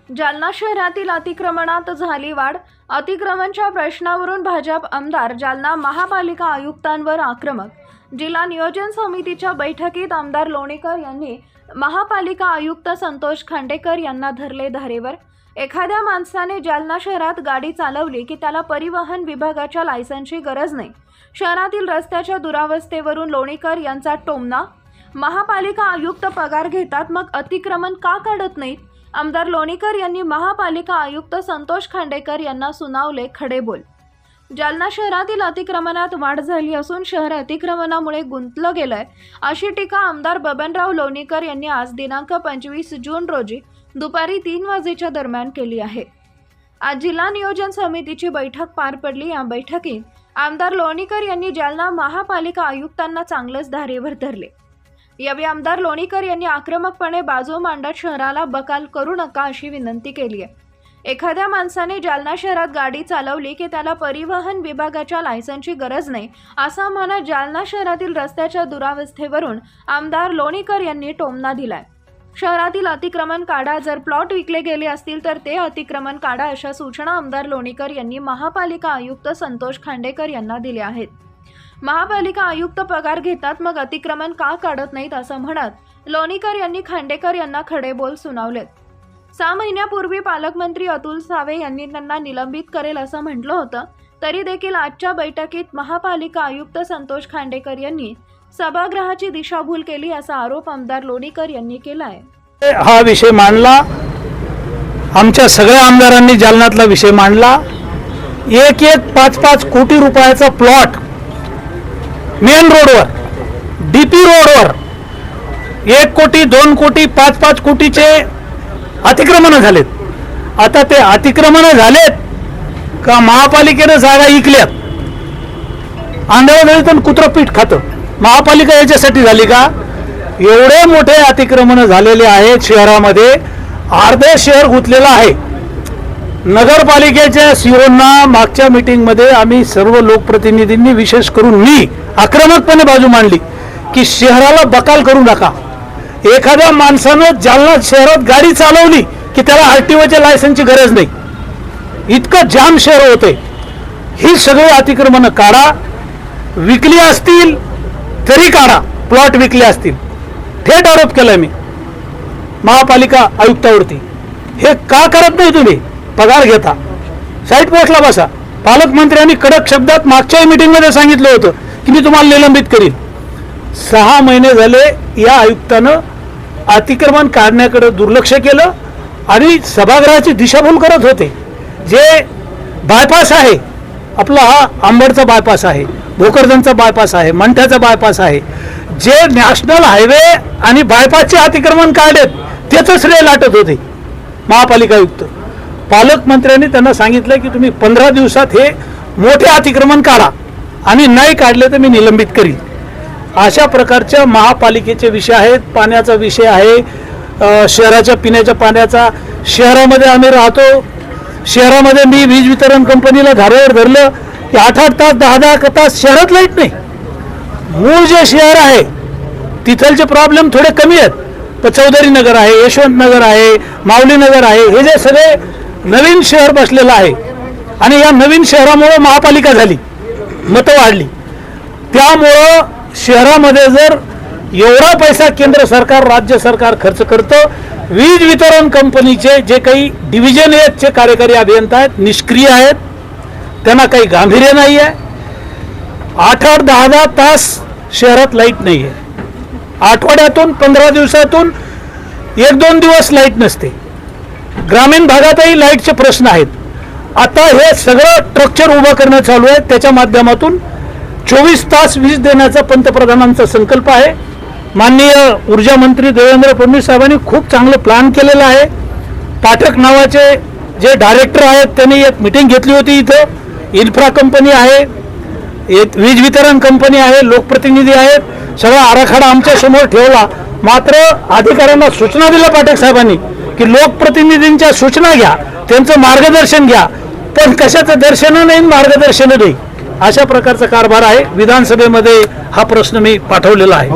जालना शहरातील अतिक्रमणात झाली वाढ। अतिक्रमणच्या प्रश्नावरून भाजप आमदार जालना महापालिका आयुक्तांवर आक्रमक। जिल्हा नियोजन समितीच्या बैठकीत आमदार लोणीकर यांनी महापालिका आयुक्त संतोष खांडेकर यांना धरले धारेवर। एखाद्या माणसाने जालना शहरात गाडी चालवली की त्याला परिवहन विभागाच्या लायसन्सची गरज नाही। शहरातील रस्त्याच्या दुरावस्थेवरून लोणीकर यांचा टोमणा। महापालिका आयुक्त पगार घेतात मग अतिक्रमण का काढत नाहीत? आमदार लोणीकर यांनी महापालिका आयुक्त संतोष खांडेकर यांना सुनावले खडे बोल। जालना शहरातील अतिक्रमणात वाढ झाली असून शहर अतिक्रमणामुळे गुंतलं गेलंय, अशी टीका आमदार बबनराव लोणीकर यांनी आज दिनांक 25 जून रोजी दुपारी 3 वाजेच्या दरम्यान केली आहे। आज जिल्हा नियोजन समितीची बैठक पार पडली। या बैठकीत आमदार लोणीकर यांनी जालना महापालिका आयुक्तांना चांगलंच धारेवर धरले। यावेळी आमदार लोणीकर यांनी आक्रमकपणे बाजू मांडत शहराला बकाल करू नका अशी विनंती केली आहे। एखाद्या माणसाने जालना शहरात गाडी चालवली की त्याला परिवहन विभागाच्या लायसन्सची गरज नाही, असं म्हणत जालना शहरातील रस्त्याच्या दुरावस्थेवरून आमदार लोणीकर यांनी टोमणा दिलाय। शहरातील अतिक्रमण काढा, जर प्लॉट विकले गेले असतील तर ते अतिक्रमण काढा, अशा सूचना आमदार लोणीकर यांनी महापालिका आयुक्त संतोष खांडेकर यांना दिल्या आहेत। महापालिका आयुक्त पगार घेतात मग अतिक्रमण का काढत नाहीत असं म्हणत लोणीकर यांनी खांडेकर यांना खडे बोल सुनावलेत। 6 महिन्यापूर्वी पालकमंत्री अतुल सावे यांनी त्यांना निलंबित करेल असं म्हटलं होतं, तरी देखील आजच्या बैठकीत महापालिका आयुक्त संतोष खांडेकर यांनी सभागृहाची दिशाभूल केली असा आरोप आमदार लोणीकर यांनी केला आहे। हा विषय मांडला, आमच्या सगळ्या आमदारांनी जालन्यातला विषय मांडला। 1-5 कोटी रुपयाचा प्लॉट मेन रोडवर, डीपी रोडवर 1 कोटी 2 कोटी 5 कोटीचे अतिक्रमण झालेत। आता ते अतिक्रमण झालेत का महापालिकेने जागा इकल्यात? आंधळं कुत्रं पीठ खातं। महापालिका याच्यासाठी झाली का? एवढे मोठे अतिक्रमण झालेले आहेत शहरामध्ये, अर्धे शहर गुंतलेलं आहे। नगरपालिकेच्या सीओना मागच्या मीटिंगमध्ये आम्ही सर्व लोकप्रतिनिधींनी, विशेष करून मी आक्रमकपणे बाजू मांडली की शहराला बकाल करू नका। एखाद्या माणसानं जालना शहरात गाडी चालवली की त्याला आरटीओच्या लायसन्सची गरज नाही, इतकं जाम शहर होते। ही सगळी अतिक्रमण काढा, विकली असतील तरी काढा, प्लॉट विकले असतील। थेट आरोप केलाय मी महापालिका आयुक्तावरती। हे का करत नाही तुम्ही? पगार घेता, साईट पोस्टला बसा। पालकमंत्र्यांनी कडक शब्दात मागच्या मीटिंगमध्ये सांगितलं होतं की मी तुम्हाला निलंबित करीन। 6 महिने झाले या आयुक्तानं अतिक्रमण काढण्याकडे दुर्लक्ष केलं आणि सभागृहाची दिशाभूल करत होते। जे बायपास आहे आपला, हा आंबडचा बायपास आहे, भोकरदनचा बायपास आहे, मंठ्याचा बायपास आहे, जे नॅशनल हायवे आणि बायपासचे अतिक्रमण काढलेत त्याचं श्रेय लाटत होते महापालिका आयुक्त। पालकमंत्र्यांनी त्यांना सांगितलं की तुम्ही 15 दिवसात हे मोठे अतिक्रमण काढा आणि नाही काढले तर मी निलंबित करीन। अशा प्रकारच्या महापालिकेचे विषय आहेत। पाण्याचा विषय आहे, शहराच्या पिण्याच्या पाण्याचा। शहरामध्ये आम्ही राहतो, शहरामध्ये मी वीज वितरण कंपनीला धारेवर धरलं की 8-8 तास 10-10 तास शहरात लाईट नाही। मूळ जे शहर आहे तिथलचे प्रॉब्लेम थोडे कमी आहेत, पण चौधरी नगर आहे, यशवंत नगर आहे, माऊली नगर आहे, हे जे सगळे नवीन शहर बसलेलं आहे आणि या नवीन शहरामुळे महापालिका झाली, मतं वाढली। त्यामुळं शहरामध्ये जर एवढा पैसा केंद्र सरकार, राज्य सरकार खर्च करतं, वीज वितरण कंपनीचे जे काही डिव्हिजन आहेत, जे कार्यकारी अभियंता आहेत निष्क्रिय आहेत, त्यांना काही गांभीर्य नाही आहे। 8-8 10-10 तास शहरात लाईट नाही आहे। आठवड्यातून 15 दिवसातून 1-2 दिवस लाईट नसते। ग्रामीण भागातही लाईटचे प्रश्न आहेत। आता हे सगळं स्ट्रक्चर उभं करणं चालू आहे, त्याच्या माध्यमातून 24 तास वीज देण्याचा पंतप्रधानांचा संकल्प आहे। माननीय ऊर्जा मंत्री देवेंद्र फडणवीस साहेबांनी खूप चांगलं प्लॅन केलेलं आहे। पाठक नावाचे जे डायरेक्टर आहेत त्यांनी एक मीटिंग घेतली होती इथं। इन्फ्रा कंपनी आहे, वीज वितरण कंपनी आहे, लोकप्रतिनिधी आहेत, सगळा आराखडा आमच्या समोर ठेवला। मात्र अधिकाऱ्यांना सूचना दिल्या पाठक साहेबांनी की लोकप्रतिनिधींच्या सूचना घ्या, त्यांचं मार्गदर्शन घ्या, पण कशाचं दर्शन नाही, मार्गदर्शन नाही, अशा प्रकारचा कारभार आहे। विधानसभेमध्ये हा प्रश्न मी पाठवलेला आहे।